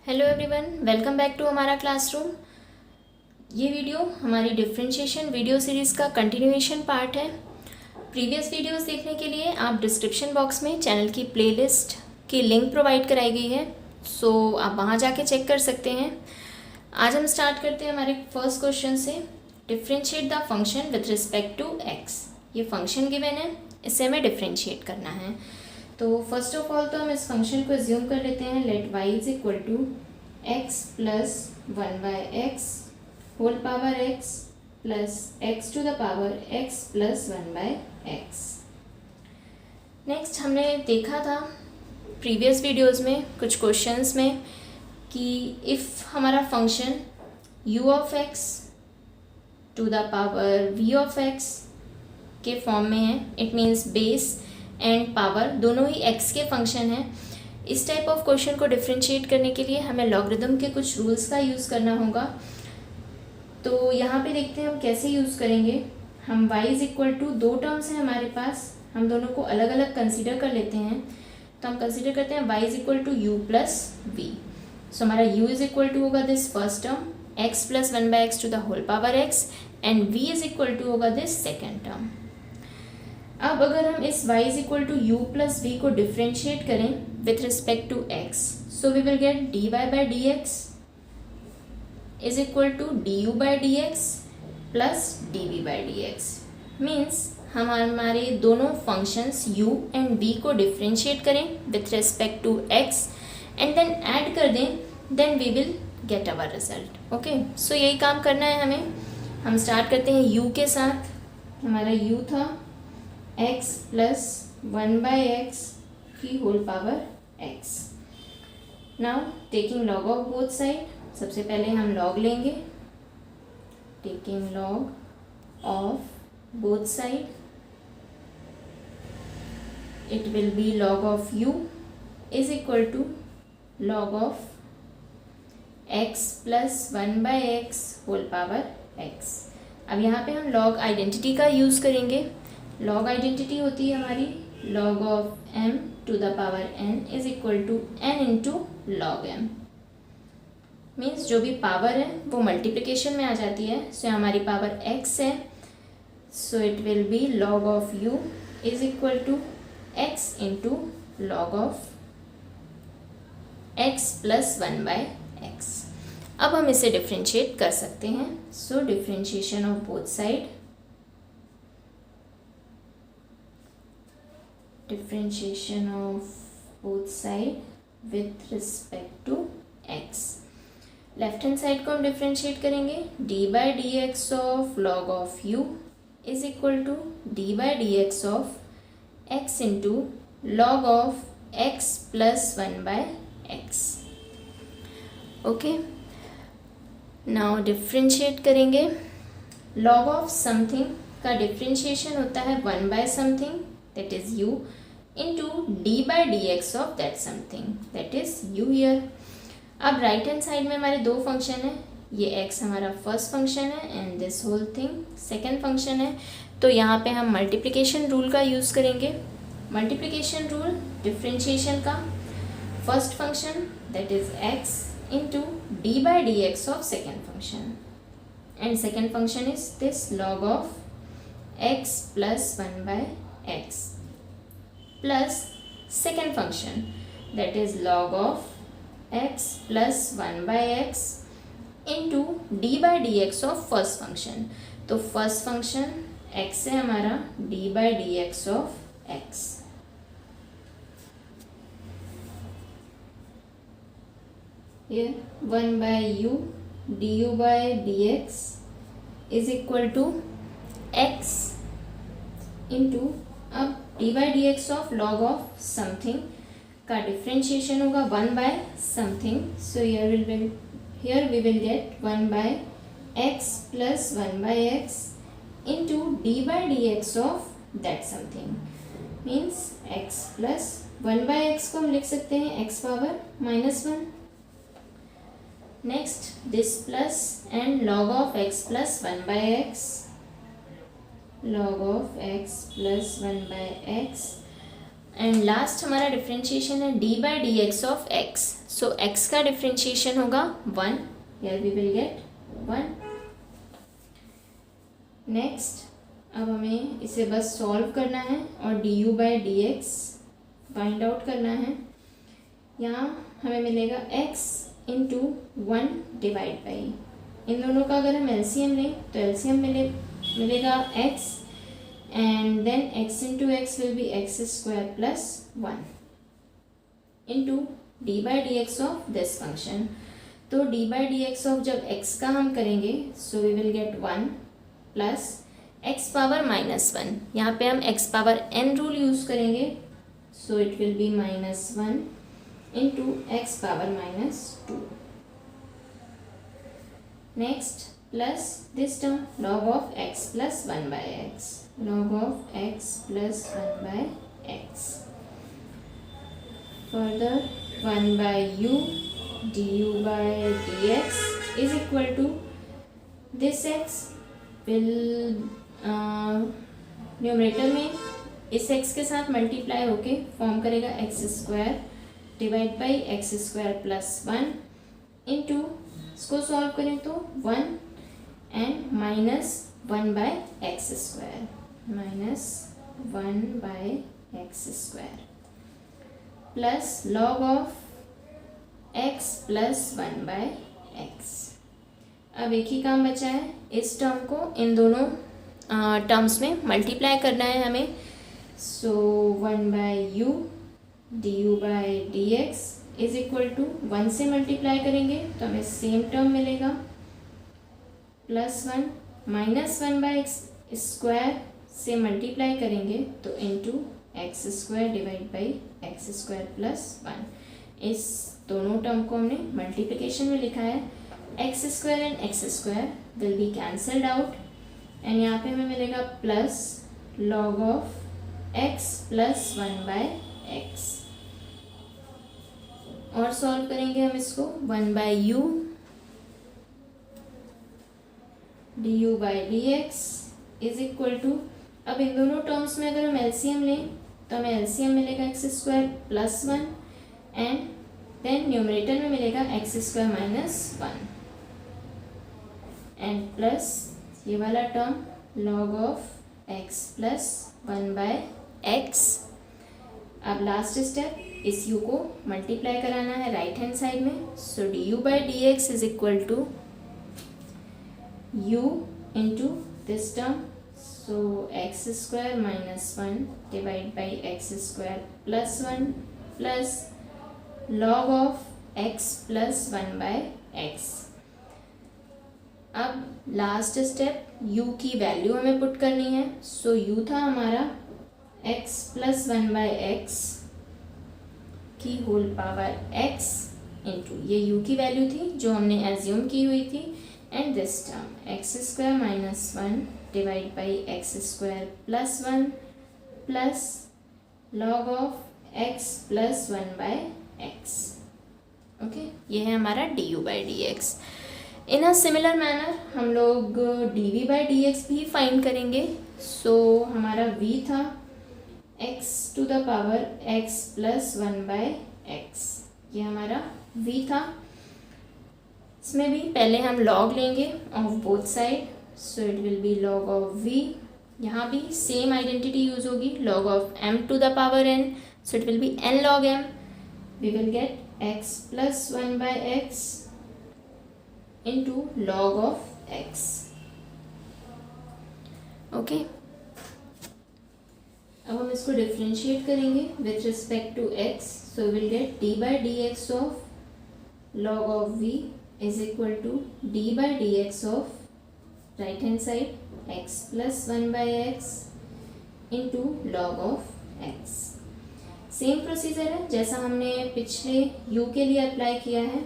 Hello everyone, welcome back to हमारा classroom. ये video हमारी डिफरेंशिएशन वीडियो सीरीज़ का कंटिन्यूएशन पार्ट है। प्रीवियस वीडियोस देखने के लिए आप डिस्क्रिप्शन बॉक्स में चैनल की प्लेलिस्ट की लिंक प्रोवाइड कराई गई है, सो आप वहाँ जाके चेक कर सकते हैं। आज हम स्टार्ट करते हैं हमारे फर्स्ट क्वेश्चन से। Differentiate the function with respect to x. ये फंक्शन गिवन है, इससे हमें डिफ्रेंशिएट करना है। तो फर्स्ट ऑफ ऑल तो हम इस फंक्शन को एज्यूम कर लेते हैं। Let y is equal to x plus 1/x whole power x plus x to the power x plus 1/x। Next हमने देखा था प्रीवियस वीडियोस में कुछ क्वेश्चंस में कि इफ़ हमारा function u of x to the power v of x के form में है, it means base and power दोनों ही x के फंक्शन हैं। इस टाइप ऑफ क्वेश्चन को डिफ्रेंशिएट करने के लिए हमें लॉगरिदम के कुछ रूल्स का यूज़ करना होगा। तो यहाँ पे देखते हैं हम कैसे यूज़ करेंगे। हम y इज इक्वल टू दो टर्म्स हैं हमारे पास, हम दोनों को अलग अलग कंसीडर कर लेते हैं। तो हम कंसीडर करते हैं y is equal to u plus v. So हमारा u इज इक्वल टू होगा this first term x plus 1/x to the whole power x and v is equal to होगा दिस सेकेंड टर्म। अब अगर हम इस y is equal to u plus v को differentiate करें with respect to x, so we will get dy by d x is equal to d u by d x plus d v by d x. Means हम हमारे दोनों functions u and v को differentiate करें with respect to x and then add कर दें, then we will get our result. Okay, so यही काम करना है हमें। हम स्टार्ट करते हैं u के साथ। हमारा u था x प्लस 1/x की whole power x। Now taking log of both side, सबसे पहले हम लॉग लेंगे। Taking log of both side, it will be log of u is equal to log of x plus 1/x whole power x। अब यहाँ पे हम log identity का use करेंगे। लॉग आइडेंटिटी होती है हमारी log of m to the power n is equal to n into log m। Means जो भी पावर है वो मल्टीप्लिकेशन में आ जाती है। सो हमारी पावर x है, so it will be log of u is equal to x into log of x plus 1/x। अब हम इसे डिफ्रेंशिएट कर सकते हैं। So differentiation of both side, differentiation of both side with respect to x। Left hand side को हम differentiate करेंगे। d by d x of log of u is equal to d by d x of x into log of x plus 1/x। Okay, now differentiate करेंगे। Log of something का differentiation होता है 1/समथिंग that is u into d by dx of that something that is u here। अब right hand side में हमारे दो function है, ये x हमारा फर्स्ट फंक्शन है and this whole thing second function है। तो यहाँ पे हम मल्टीप्लिकेशन रूल का यूज़ करेंगे। मल्टीप्लिकेशन रूल डिफ्रेंशिएशन का, first function that is x into d by d x of second function and second function is this log of x plus 1/x plus second function that is log of x plus 1/x into d by dx of first function। तो first function x है हमारा d by dx of x। Here 1/u du by dx is equal to x into, अब d by d x of log of something का differentiation होगा one by something. So here we will get 1/x plus 1/x into d by d x of that something. Means x plus 1/x को हम लिख सकते हैं x power -1। Next this plus and log of x plus 1/x, log of x plus 1/x and last हमारा differentiation है d by d x of x. So x का differentiation होगा 1. Here we will get 1. Next अब हमें इसे बस solve करना है और d u by d x find out करना है. यहाँ हमें मिलेगा x इंटू 1 डिवाइड बाई, इन दोनों का अगर हम एलसीएम लें तो एलसीएम मिलेगा x and then x into x will be x square plus 1 into d by d x of this function. तो d by d x of जब x का हम करेंगे so we will get 1 plus x power minus 1. यहाँ पे हम x power n rule use करेंगे. So it will be minus 1 into x power minus 2. Next plus this term log of x plus 1 by x, log of x plus 1 by x. Further 1 by u d u by d x is equal to this x will numerator में इस x के साथ multiply होके form करेगा x square divide by x square plus 1 into, इसको solve करें तो 1 and minus 1 by x square, minus 1 by x square plus log of x plus 1 by x. अब एक ही काम बचा है, इस टर्म को इन दोनों टर्म्स में मल्टीप्लाई करना है हमें. So 1 by u d u by d x is equal to 1 से मल्टीप्लाई करेंगे तो हमें सेम टर्म मिलेगा plus 1 minus 1 by x square से मल्टीप्लाई करेंगे तो into x square divide by x square plus 1. इस दोनों टर्म को हमने मल्टीप्लिकेशन में लिखा है. X square and x square will be cancelled out and यहाँ पे हमें मिलेगा plus log of x plus 1 by x. और सॉल्व करेंगे हम इसको 1 by u d u by d x is equal to, अब इन दोनों टर्म्स में अगर हम एलसीएम लें तो हमें एलसीएम मिलेगा x square plus 1 and then numerator में मिलेगा x square minus 1 and plus ये वाला term log of x plus 1 by x. अब लास्ट स्टेप इस u को मल्टीप्लाई कराना है राइट हैंड साइड में. So d u by d x is equal to u into this term, so x square minus 1 divide by x square plus 1 plus log of x plus 1 by x. अब last step u की value हमें put करनी है. So u था हमारा x plus 1 by x की whole power x into ये u की वैल्यू थी जो हमने एज्यूम की हुई थी and this term x square minus 1 divide by x square plus 1 plus log of x plus 1 by x. Okay, ये है हमारा d u by d x. In a similar manner हम लोग d v by d x भी find करेंगे. So हमारा v था x to the power x plus 1 by x, ये हमारा v था. इसमें भी पहले हम log लेंगे of both side. So it will be log of v. यहाँ भी सेम आइडेंटिटी यूज होगी, log of m to the power n. So it will be n log m. We will get x plus 1 by x into log of x. Okay, अब हम इसको differentiate करेंगे with respect to x. So will get d by d x of log of v is equal to d by d x of right hand side x plus 1 by x into log of x. Same procedure है जैसा हमने पिछले u के लिए apply किया है.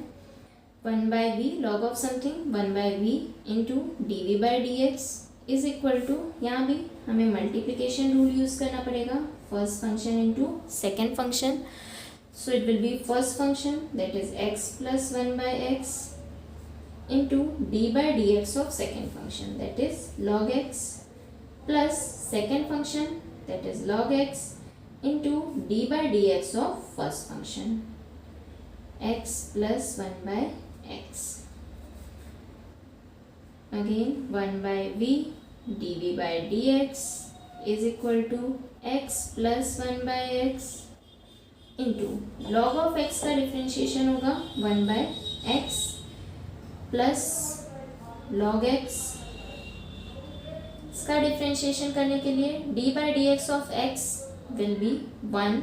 1 by v log of something 1 by v into d v by d x is equal to, यहाँ भी हमें मल्टीप्लिकेशन रूल यूज़ करना पड़ेगा, first function into second function. So it will be first function that is x plus 1 by x into d by d x of second function that is log x plus second function that is log x into d by dx of first function x plus 1 by x. Again 1 by v dv by dx is equal to x plus 1 by x into log of x का differentiation होगा 1 by x plus log x. इसका differentiation करने के लिए d by dx of x will be 1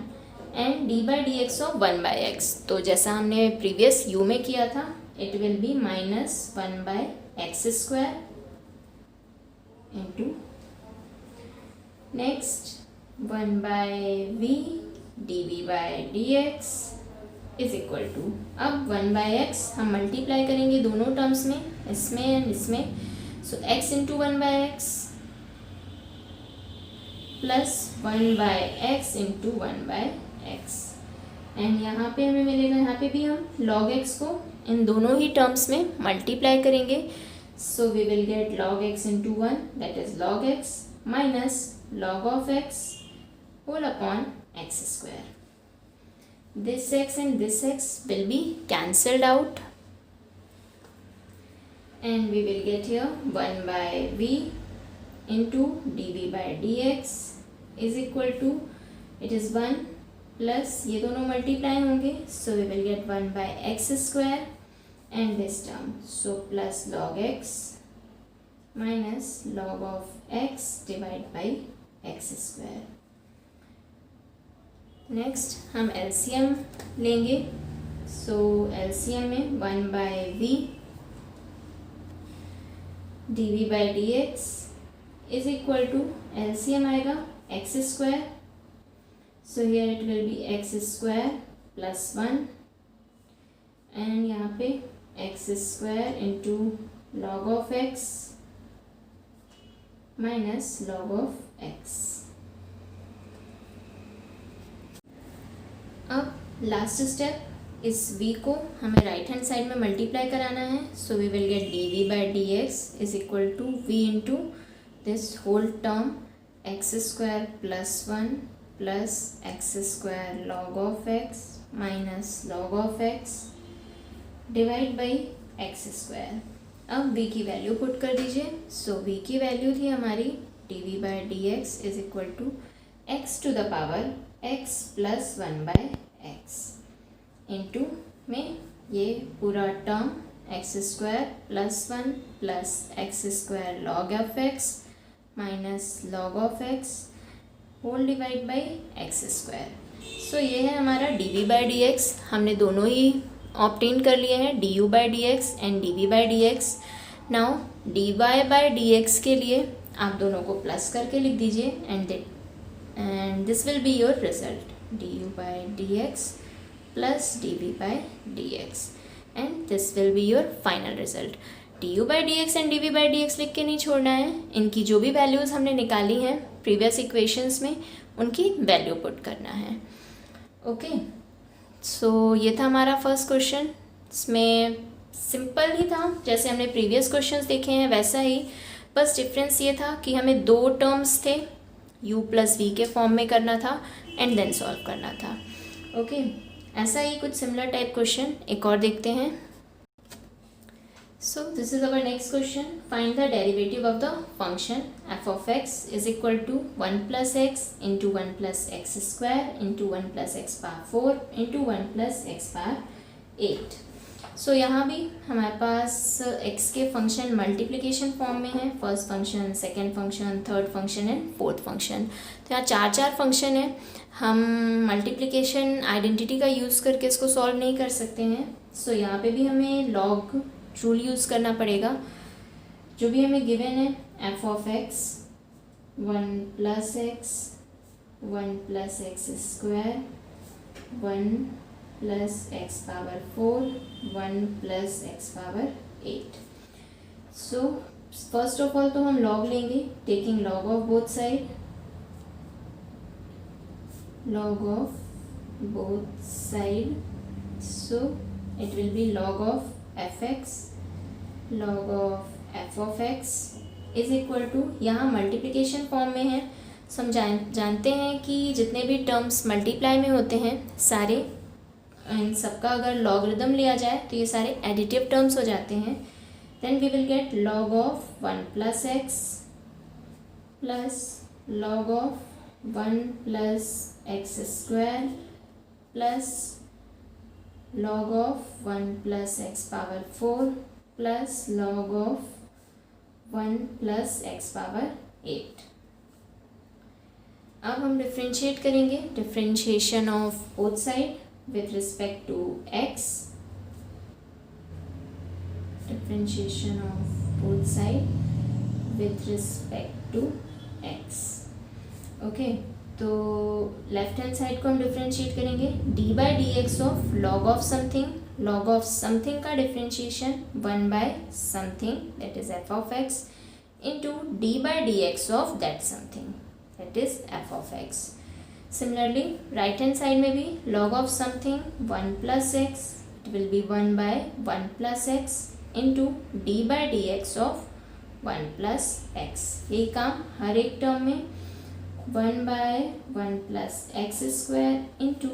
and d by dx of 1 by x. तो जैसा हमने previous u में किया था it will be minus 1 by x square into next 1 by v dv by dx is equal to, अब 1 by x हम multiply करेंगे दोनों टर्म्स में, इसमें एंड इसमें. सो x into 1 by x plus 1 by x into 1 by x. And यहाँ पे हमें मिलेगा, यहाँ पे भी हम log x को इन दोनों ही टर्म्स में मल्टीप्लाई करेंगे. So we will get log x into 1 that is log x minus log of x whole upon x square. This x and this x will be cancelled out and we will get here 1 by v into dv by dx is equal to, it is 1 plus ये दोनों multiply होंगे, so we will get 1 by x square and this term, so plus log x minus log of x divided by x square. Next हम LCM लेंगे. सो LCM में 1 by v dv by dx is equal to, LCM आएगा x square. So here it will B x square plus 1 and यहाँ पे x square into log of x minus log of x. अब last step, इस v को हमें right hand side में multiply कराना है. So we will get dv by dx is equal to v into this whole term x square plus 1 plus x square log of x minus log of x divide by x square. अब v की value put कर दीजिए. सो v की value थी हमारी dv by dx is equal to x to the power x plus 1 by x into में ये पूरा term x square plus 1 plus x square log of x minus log of x whole divide by x square. So ये है हमारा dv by dx. हमने दोनों ही obtain कर लिए हैं, du by dx and dv by dx. Now dy by dx के लिए आप दोनों को प्लस करके लिख दीजिए and this will be your result, du by dx plus dv by dx and this will be your final result. du by dx and dv by dx लिख के नहीं छोड़ना है, इनकी जो भी वैल्यूज़ हमने निकाली हैं प्रीवियस इक्वेशंस में उनकी वैल्यू पुट करना है. ओके, सो ये था हमारा फर्स्ट क्वेश्चन. इसमें सिंपल ही था, जैसे हमने प्रीवियस क्वेश्चंस देखे हैं वैसा ही, बस डिफरेंस ये था कि हमें दो टर्म्स थे u प्लस वी के फॉर्म में करना था एंड देन सॉल्व करना था. ओके, ऐसा ही कुछ सिमिलर टाइप क्वेश्चन एक और देखते हैं. So this is our next question. Find the derivative of the function f of x is equal to 1 plus x into 1 plus x square into 1 plus x power 4 into 1 plus x power 8. So यहाँ भी हमारे पास x के function multiplication form में है, first function, second function, third function and fourth function. तो यहाँ चार फंक्शन है. हम मल्टीप्लिकेशन आइडेंटिटी का यूज़ करके इसको सॉल्व नहीं कर सकते हैं. सो यहाँ पे भी हमें लॉग रूल यूज़ करना पड़ेगा. जो भी हमें गिवन है f of x 1 plus x 1 plus x square 1 plus x power 4 1 plus x power 8. So first of all तो हम लॉग लेंगे, taking log of both side, log of both side. So it will be log of fx log of f of x is equal to, यहाँ multiplication form में है जानते हैं कि जितने भी टर्म्स मल्टीप्लाई में होते हैं सारे, इन सबका अगर लॉगरिदम लिया जाए तो ये सारे एडिटिव टर्म्स हो जाते हैं. Then we will get log of 1 plus x plus log of 1 plus x square plus log of 1 plus x power 4 plus log of 1 plus x power 8. अब हम डिफ्रेंशिएट करेंगे. Differentiation of both side with respect to x. Differentiation of both side with respect to x. Okay, तो left hand side को हम differentiate करेंगे. D by d x of log of something. Log of something का differentiation 1 by something that is f of x into d by d x of that something that is f of x. Similarly, right hand side में भी log of something 1 plus x, it will be 1 by 1 plus x into d by dx of 1 plus x. यही काम हर एक term में 1 by 1 plus x square into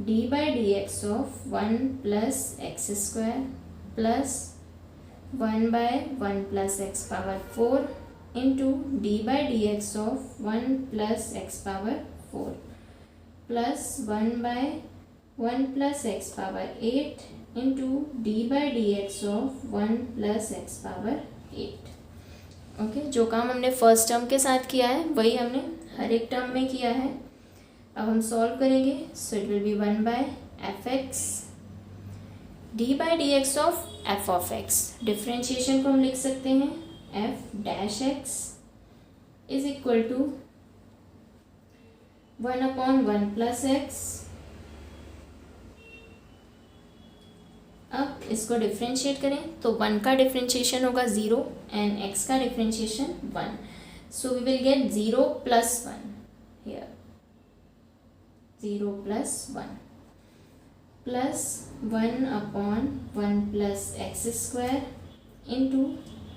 d by dx of 1 plus x square plus 1 by 1 plus x power 4 into d by dx of 1 plus x power 4 plus 1 by 1 plus x power 8 into d by dx of 1 plus x power 8. Okay, जो काम हमने first term के साथ किया है वही हमने हर एक टर्म में किया है. अब हम सॉल्व करेंगे. So it will be 1 by f x d by d x of f of x. Differentiation को हम लिख सकते हैं f dash x is equal to 1 upon 1 plus x. अब इसको डिफ्रेंशिएट करें तो 1 का डिफ्रेंशिएशन होगा 0 एंड x का differentiation 1. So we will get 0 plus 1 here. 0 plus 1 plus 1 upon 1 plus x square into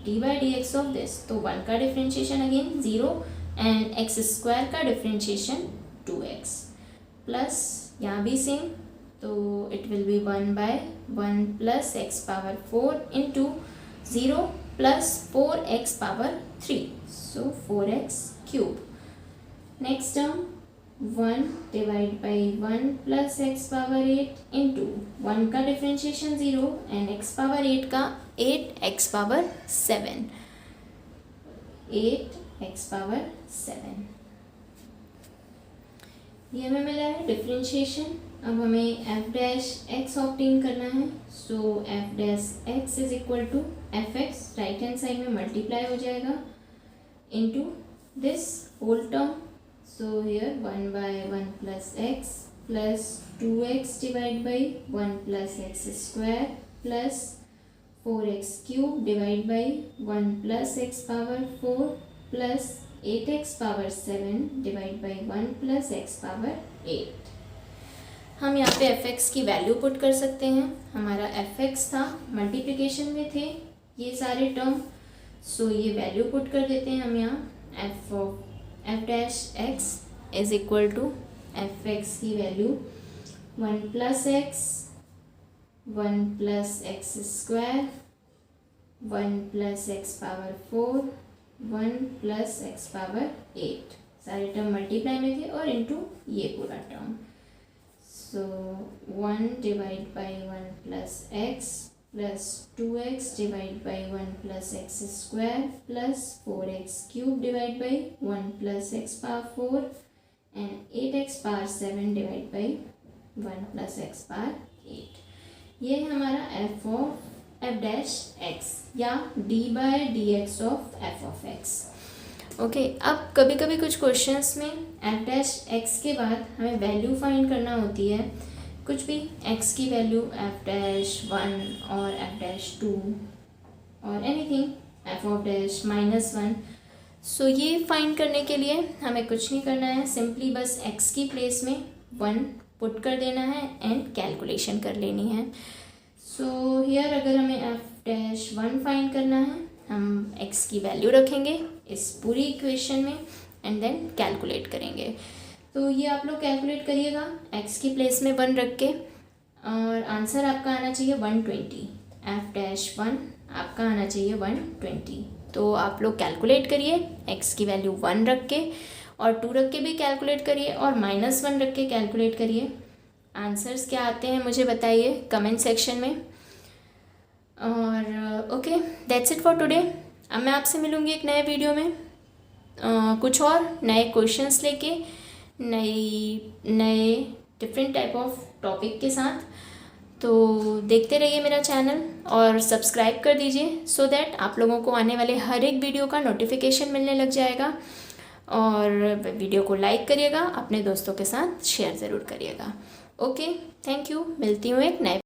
d by d x of this. तो 1 का differentiation again 0 and x square का डिफ्रेंशिएशन 2x प्लस यहाँ भी सेम. तो it will be 1 by 1 plus x power 4 into 0 plus 4x power 3. So 4x cube. Next term 1 divide by 1 plus x power 8 into 1 का differentiation 0 and x power 8 का 8x power 7. 8x power 7 ये हमें मिला है डिफ्रेंशिएशन. अब हमें F dash x obtain करना है. So f dash x is equal to f x. Right hand side में मल्टीप्लाई हो जाएगा into this whole term. So here 1 by 1 plus x plus 2x divided by 1 plus x square plus 4x cube divided by 1 plus x power 4 plus 8x power 7 divided by 1 plus x power 8. हम यहाँ पे fx की value put कर सकते हैं. हमारा fx था, multiplication में थे ये सारे टर्म. सो ये वैल्यू पुट कर देते हैं हम यहाँ. F dash x is equal to f x की value 1 plus x 1 plus x square 1 plus x power 4 1 plus x power 8. सारे टर्म मल्टीप्लाई में थे और इनटू ये पूरा term. So 1 divide by 1 plus x plus 2x divide by 1 plus x square plus 4x cube divide by 1 plus x power 4 and 8x power 7 divide by 1 plus x power 8. ये है हमारा F dash x या D by d x of f of x. Okay, अब कभी कभी कुछ questions में F dash x के बाद हमें वैल्यू फाइंड करना होती है. कुछ भी x की वैल्यू एफ डैश 1 और एफ डैश 2 और एनीथिंग एफ ऑफ डैश -1. सो ये फाइंड करने के लिए हमें कुछ नहीं करना है. सिंपली बस x की प्लेस में 1 पुट कर देना है एंड कैलकुलेशन कर लेनी है. सो हियर अगर हमें एफ डैश 1 फाइंड करना है हम x की वैल्यू रखेंगे इस पूरी इक्वेशन में एंड देन कैलकुलेट करेंगे। तो ये आप लोग कैलकुलेट करिएगा x की प्लेस में 1 रख के, और आंसर आपका आना चाहिए 120। f-1 आपका आना चाहिए 120। तो आप लोग कैलकुलेट करिए x की वैल्यू 1 रख के, और 2 रख के भी कैलकुलेट करिए, और -1 रख के कैलकुलेट करिए। आंसर्स क्या आते हैं मुझे बताइए कमेंट सेक्शन में। और okay, that's it for today. अब मैं आपसे मिलूँगी एक नए वीडियो में कुछ और नए क्वेश्चंस लेके, नए डिफरेंट टाइप ऑफ टॉपिक के साथ। तो देखते रहिए मेरा चैनल और सब्सक्राइब कर दीजिए, सो दैट आप लोगों को आने वाले हर एक वीडियो का नोटिफिकेशन मिलने लग जाएगा। और वीडियो को लाइक करिएगा, अपने दोस्तों के साथ शेयर ज़रूर करिएगा। Okay, thank you. मिलती हूँ एक नए